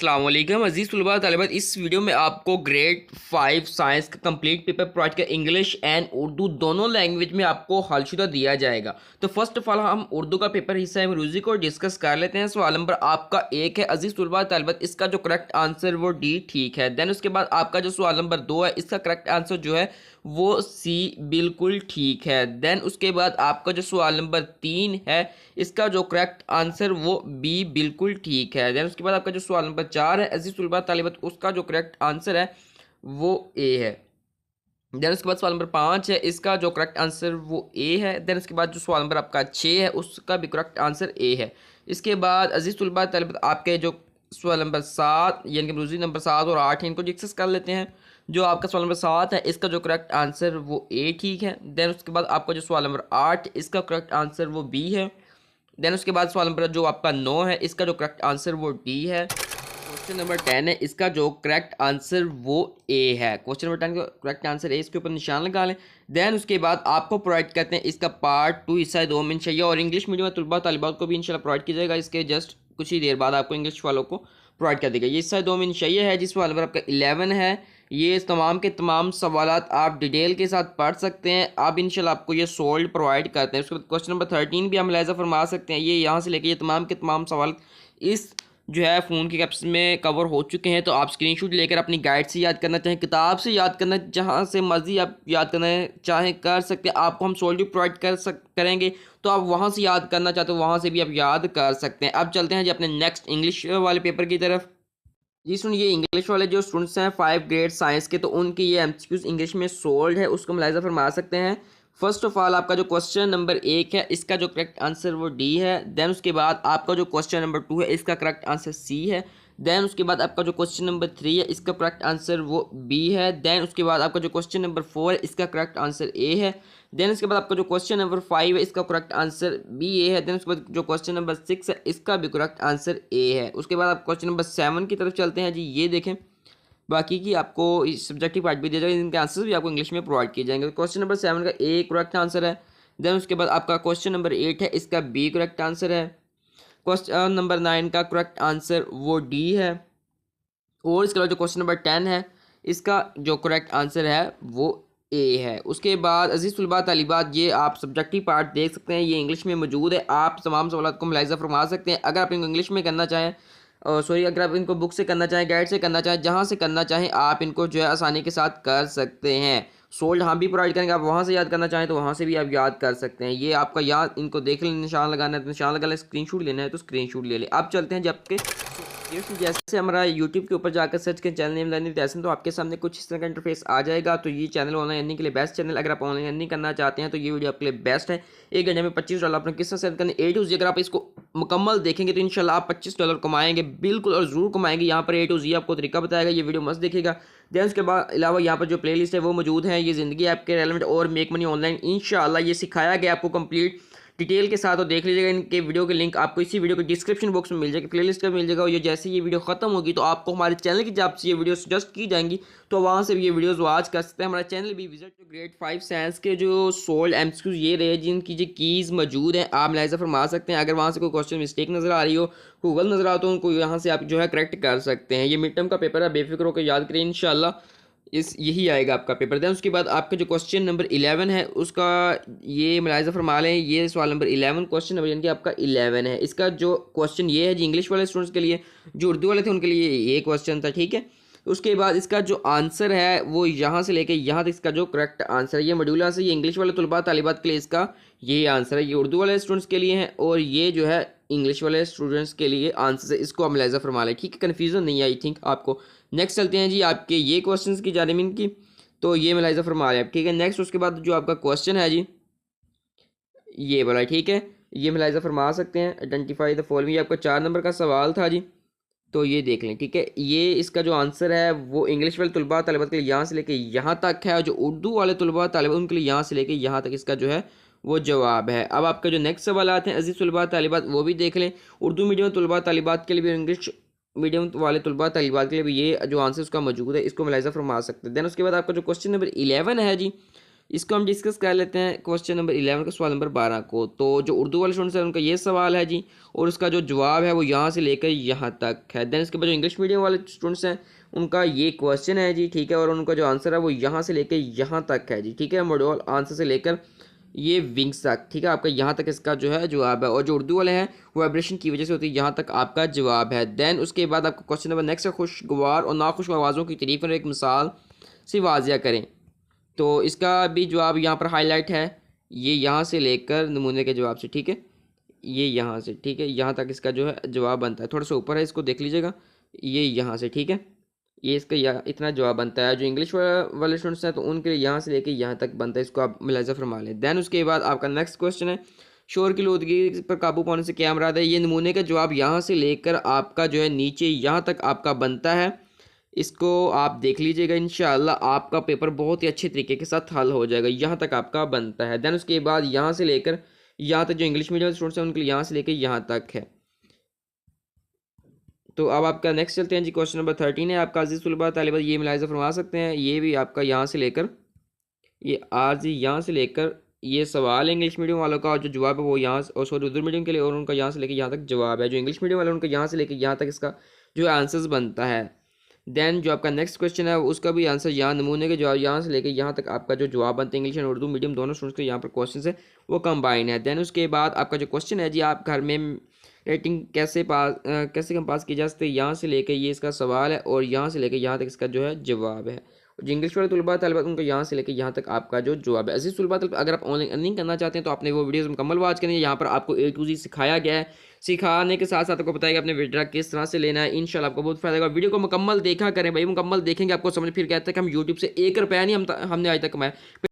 अस्सलाम वालेकुम अजीज़ तलबा तलबत। इस वीडियो में आपको ग्रेड 5 साइंस का कंप्लीट पेपर प्रोवाइड कर इंग्लिश एंड उर्दू दोनों लैंग्वेज में आपको हलशुदा दिया जाएगा। तो फर्स्ट ऑफ ऑल हम उर्दू का पेपर हिस्सा है मरूजी को डिस्कस कर लेते हैं। सवाल नंबर आपका एक है अजीज़ तलबा तलबत, इसका जो करेक्ट आंसर वो डी ठीक है। देन उसके बाद आपका जो सवाल नंबर 2 है, इसका करेक्ट आंसर जो है वो सी बिल्कुल ठीक है। देन उसके बाद आपका जो सवाल नंबर 3 है, इसका जो करेक्ट आंसर वो बी बिल्कुल ठीक है। देन उसके बाद आपका जो सवाल नंबर 4 है अजीज तलबा तालिबत, उसका जो करेक्ट आंसर है वो ए है। देन उसके बाद सवाल नंबर 5 है, इसका जो करेक्ट आंसर वो ए है। देन उसके बाद जो सवाल नंबर आपका 6 है, उसका भी करेक्ट आंसर ए है। इसके बाद अजीज तलबा तालिबत आपके जो सवाल नंबर 7 यानी कि मरूजी नंबर 7 और 8 है, इनको डिस्कस कर लेते हैं। जो आपका सवाल नंबर 7 है, इसका जो करेक्ट आंसर वो ए ठीक है। देन उसके बाद आपका जो सवाल नंबर 8, इसका करेक्ट आंसर वो बी है। देन उसके बाद सवाल नंबर जो आपका 9 है, इसका जो करेक्ट आंसर वो डी है। क्वेश्चन नंबर 10 है, इसका जो करेक्ट आंसर वो ए है। क्वेश्चन नंबर 10 का करेक्ट आंसर ए, इसके ऊपर निशान लगा लें। देन उसके बाद आपको प्रोवाइड करते हैं इसका पार्ट 2 हिस्सा 2 में इंशाल्लाह, और इंग्लिश मीडियम तलबा तालिबात को भी इंशाल्लाह प्रोवाइड किया जाएगा। इसके जस्ट कुछ ही देर बाद आपको इंग्लिश वालों को प्रोवाइड कर देगा। ये हिस्सा 2 में इंशाल्लाह है, जिस सवाल नंबर आपका 11 है। ये तमाम के तमाम सवालात आप डिटेल के साथ पढ़ सकते हैं। आप इंशाल्लाह आपको ये सोल्ड प्रोवाइड करते हैं। उसके बाद क्वेश्चन नंबर 13 भी हम मुलाहिज़ा फरमा सकते हैं। ये यहाँ से लेके ये तमाम के तमाम सवाल इस जो है फ़ोन के कैप्स में कवर हो चुके हैं। तो आप स्क्रीनशॉट लेकर अपनी गाइड से याद करना चाहें, किताब से याद करना, जहाँ से मर्जी आप याद करना चाहें कर सकते हैं। आपको हम सोल्ड प्रोवाइड करेंगे, तो आप वहाँ से याद करना चाहते हो वहाँ से भी आप याद कर सकते हैं। अब चलते हैं जी अपने नेक्स्ट इंग्लिश वाले पेपर की तरफ। जी सुनिए, इंग्लिश वाले जो स्टूडेंट्स हैं 5 ग्रेड साइंस के, तो उनके ये एमसीक्यूज इंग्लिश में सोल्ड है, उसको मुलाहिज़ा फरमा सकते हैं। फर्स्ट ऑफ ऑल आपका जो क्वेश्चन नंबर 1 है, इसका जो करेक्ट आंसर वो डी है। देन उसके बाद आपका जो क्वेश्चन नंबर 2 है, इसका करेक्ट आंसर सी है। देन उसके बाद आपका जो क्वेश्चन नंबर 3 है, इसका करेक्ट आंसर वो बी है। देन उसके बाद आपका जो क्वेश्चन नंबर 4 है, इसका करेक्ट आंसर ए है। देन इसके बाद आपका जो क्वेश्चन नंबर 5 है, इसका करेक्ट आंसर बी ए है। देन उसके बाद जो क्वेश्चन नंबर 6 है, इसका भी करेक्ट आंसर ए है। उसके बाद आप क्वेश्चन नंबर 7 की तरफ चलते हैं जी। ये देखें, बाकी की आपको इस सब्जेक्टिव पार्ट भी दिया जाएगा, इनके आंसर्स भी आपको इंग्लिश में प्रोवाइड किए जाएंगे। क्वेश्चन नंबर 7 का ए करेक्ट आंसर है। देन उसके बाद आपका क्वेश्चन नंबर 8 है, इसका बी करेक्ट आंसर है। क्वेश्चन नंबर 9 का करेक्ट आंसर वो डी है। और इसके अलावा जो क्वेश्चन नंबर 10 है, इसका जो करेक्ट आंसर है वो ए है। उसके बाद अजीज़ तलबा तालिबात, ये आप सब्जेक्टिव पार्ट देख सकते हैं, ये इंग्लिश में मौजूद है। आप तमाम सवालों को मुलाहिज़ा फरमा सकते हैं। अगर आप इनको इंग्लिश में करना चाहें, सॉरी, अगर आप इनको बुक से करना चाहें, गाइड से करना चाहें, जहाँ से करना चाहें, आप इनको जो है आसानी के साथ कर सकते हैं। सोल्ड हम भी प्रोवाइड करेंगे, आप वहाँ से याद करना चाहें तो वहाँ से भी आप याद कर सकते हैं। ये आपका याद, इनको देख लें, निशान लगाना है तो निशान लगा लें, स्क्रीनशॉट लेना है तो स्क्रीनशॉट ले लें। अब चलते हैं जब के जैसे हमारा यूट्यूब के ऊपर जाकर सर्च करें चैनल नेम लर्निंग लेसन, तो आपके सामने कुछ इस तरह का इंटरफेस आ जाएगा। तो ये चैनल ऑनलाइन अर्निंग के लिए बेस्ट चैनल। अगर आप ऑनलाइन अर्निंग करना चाहते हैं तो ये वीडियो आपके लिए बेस्ट है। 1 घंटे में $25 अपने किस तरह सेंड करने ए टू जी। अगर आप इसको मुकम्मल देखेंगे तो इंशाल्लाह आप $25 कमाएंगे, बिल्कुल और ज़रूर कमाएंगे। यहाँ पर ए टू जी आपको तरीका बताएगा, ये वीडियो मस्त देखेगा। देन उसके बाद अलावा यहाँ पर जो प्ले लिस्ट है वो मौजूद है। ये ज़िंदगी आपके रेलेवेंट और मेक मनी ऑनलाइन इंशाल्लाह ये सिखाया गया आपको कंप्लीट डिटेल के साथ। और देख लीजिएगा, इनके वीडियो के लिंक आपको इसी वीडियो के डिस्क्रिप्शन बॉक्स में मिल जाएगा, प्लेलिस्ट का मिल जाएगा। और ये जैसे ये वीडियो खत्म होगी तो आपको हमारे चैनल की जब से ये वीडियो सजेस्ट की जाएंगी तो वहाँ से भी ये वीडियोस वॉच कर सकते हैं। हमारा चैनल भी विजिट। जो ग्रेड 5 साइंस के जो सोल्ड एमसीक्यूज ये रहे, जिनकी जो कीज़ मौजूद हैं, आप मुलाहिज़ा फरमा सकते हैं। अगर वहाँ से कोई क्वेश्चन मिस्टेक नज़र आ रही हो, गूगल नज़र आ तो उनको यहाँ से आप जो है करेक्ट कर सकते हैं। ये मिड टर्म का पेपर है, बेफिक्र होकर याद करें, इंशाल्लाह यही आएगा आपका पेपर। देन उसके बाद आपका जो क्वेश्चन नंबर 11 है, उसका ये मुलाहिज़ा फरमा लें, ये सवाल नंबर 11 क्वेश्चन नंबर यानी कि आपका 11 है। इसका जो क्वेश्चन ये है जी इंग्लिश वाले स्टूडेंट्स के लिए, जो उर्दू वाले थे उनके लिए ये क्वेश्चन था, ठीक है। उसके बाद इसका जो आंसर है वो यहाँ से लेके यहाँ तक इसका जो करेक्ट आंसर है, ये मॉड्यूल आंसर, ये इंग्लिश वाले तलबा तालिबात के लिए इसका ये आंसर है। ये उर्दू वाले स्टूडेंट्स के लिए हैं और ये जो है इंग्लिश वाले स्टूडेंट्स के लिए आंसर है। इसको आप मुलाहिज़ा फरमा लें, ठीक है, कन्फ्यूज़न नहीं है आई थिंक आपको। नेक्स्ट चलते हैं जी आपके ये क्वेश्चंस की जानिब इनकी, तो ये मुलाहिज़ा फरमा लें, ठीक है। नेक्स्ट उसके बाद जो आपका क्वेश्चन है जी ये वाला, ठीक है, ये मुलाहिज़ा फरमा सकते हैं। आइडेंटिफाई द फॉलोइंग, आपका 4 नंबर का सवाल था जी, तो ये देख लें, ठीक है। ये इसका जो आंसर है वो इंग्लिश वाले तलबा तलबा के लिए यहाँ से लेके यहाँ तक है, और जो उर्दू वाले तलबा तलबा उनके लिए यहाँ से लेके यहाँ तक इसका जो है वो जवाब है। अब आपका जो नेक्स्ट सवाल आते हैं अजीज़ तलबा तालिबात, वो भी देख लें। उर्दू मीडियम तलबा तालिबात के लिए भी, इंग्लिश मीडियम वाले तलबा तालिबात के लिए भी ये जो आंसर उसका मौजूद है, इसको मुलाहिज़ा फरमा सकते हैं। देन उसके बाद आपका जो क्वेश्चन नंबर 11 है जी, इसको हम डिस्कस कर लेते हैं क्वेश्चन नंबर 11 का सवाल नंबर 12 को। तो जो उर्दू वाले स्टूडेंट्स हैं उनका ये सवाल है जी, और उसका जो जवाब है वो यहाँ से लेकर यहाँ तक है। देन इसके बाद जो इंग्लिश मीडियम वाले स्टूडेंट्स हैं उनका ये क्वेश्चन है जी, ठीक है, और उनका जो आंसर है वो यहाँ से लेकर यहाँ तक है जी, ठीक है, मॉड्यूल आंसर से लेकर ये विंग्स तक, ठीक है, आपका यहाँ तक इसका जो है जवाब है। और जो उर्दू वाले हैं वो वाइब्रेशन की वजह से होती है, यहाँ तक आपका जवाब है। देन उसके बाद आपका क्वेश्चन नंबर नेक्स्ट है, खुशगवार और नाखुश आवाज़ों की तरीफ और एक मिसाल से वाजिया करें। तो इसका भी जवाब यहाँ पर हाईलाइट है, ये यहाँ से लेकर नमूने के जवाब से, ठीक है, ये यहाँ से, ठीक है, यहाँ तक इसका जो है जवाब बनता है। थोड़ा सा ऊपर है, इसको देख लीजिएगा, ये यहाँ से, ठीक है, ये इसका इतना जवाब बनता है। जो इंग्लिश वाले स्टूडेंट्स हैं तो उनके लिए यहाँ से लेके यहाँ तक बनता है, इसको आप मुलाहिजा फरमा लें। देन उसके बाद आपका नेक्स्ट क्वेश्चन है, शोर की आलूदगी पर काबू पाने से क्या मुराद है। ये नमूने का जवाब यहाँ से लेकर आपका जो है नीचे यहाँ तक आपका बनता है। इसको आप देख लीजिएगा, इंशाअल्लाह आपका पेपर बहुत ही अच्छे तरीके के साथ हल हो जाएगा। यहाँ तक आपका बनता है। देन उसके बाद यहाँ से लेकर यहाँ तक जो इंग्लिश मीडियम स्टूडेंट्स हैं उनके लिए यहाँ से लेकर यहाँ तक है। तो अब आपका नेक्स्ट चलते हैं जी, क्वेश्चन नंबर 13 है आपका अजीज़ तलबा तालिबात, ये मुलाहिज़ा फरमा सकते हैं, ये भी आपका यहाँ से लेकर ये आज यहाँ से लेकर ये सवाल है इंग्लिश मीडियम वालों का, और जो जवाब है वो यहाँ से, और सॉरी उर्दू मीडियम के लिए, और उनका यहाँ से लेकर यहाँ तक जवाब है। जो इंग्लिश मीडियम वाले उनका यहाँ से लेकर यहाँ तक इसका जो आंसर्स बनता है। देन जो आपका नेक्स्ट क्वेश्चन है उसका भी आंसर यहाँ नमूने के जवाब यहाँ से लेकर यहाँ तक आपका जो जवाब बनते हैं इंग्लिश एंड उर्दू मीडियम दोनों स्टूडेंट्स के यहाँ पर क्वेश्चन है वो कंबाइन है। देन उसके बाद आपका जो क्वेश्चन है जी, आप घर में रेटिंग कैसे कम पास की जा सकती है, यहाँ से लेकर ये इसका सवाल है, और यहाँ से लेकर यहाँ तक इसका जो है जवाब है। जो इंग्लिश वाले तलबा तालिबात उनका यहाँ से लेकर यहाँ तक आपका जो जवाब है। अजीज़ तलबा अगर आप ऑनलाइन अर्निंग करना चाहते हैं तो आपने वो वीडियोस मुकम्मल वॉच करनी है। यहाँ पर आपको A to Z सिखाया गया है, सिखाने के साथ साथ आपको बताएगा अपने विड्रा किस तरह से लेना है। इंशाल्लाह आपको बहुत फायदा होगा। वीडियो को मुकम्मल देखा करें भाई, मुकम्मल देखेंगे आपको समझ फिर कहते हैं कि हम यूट्यूब से 1 रुपया नहीं हमने आज तक कमाया।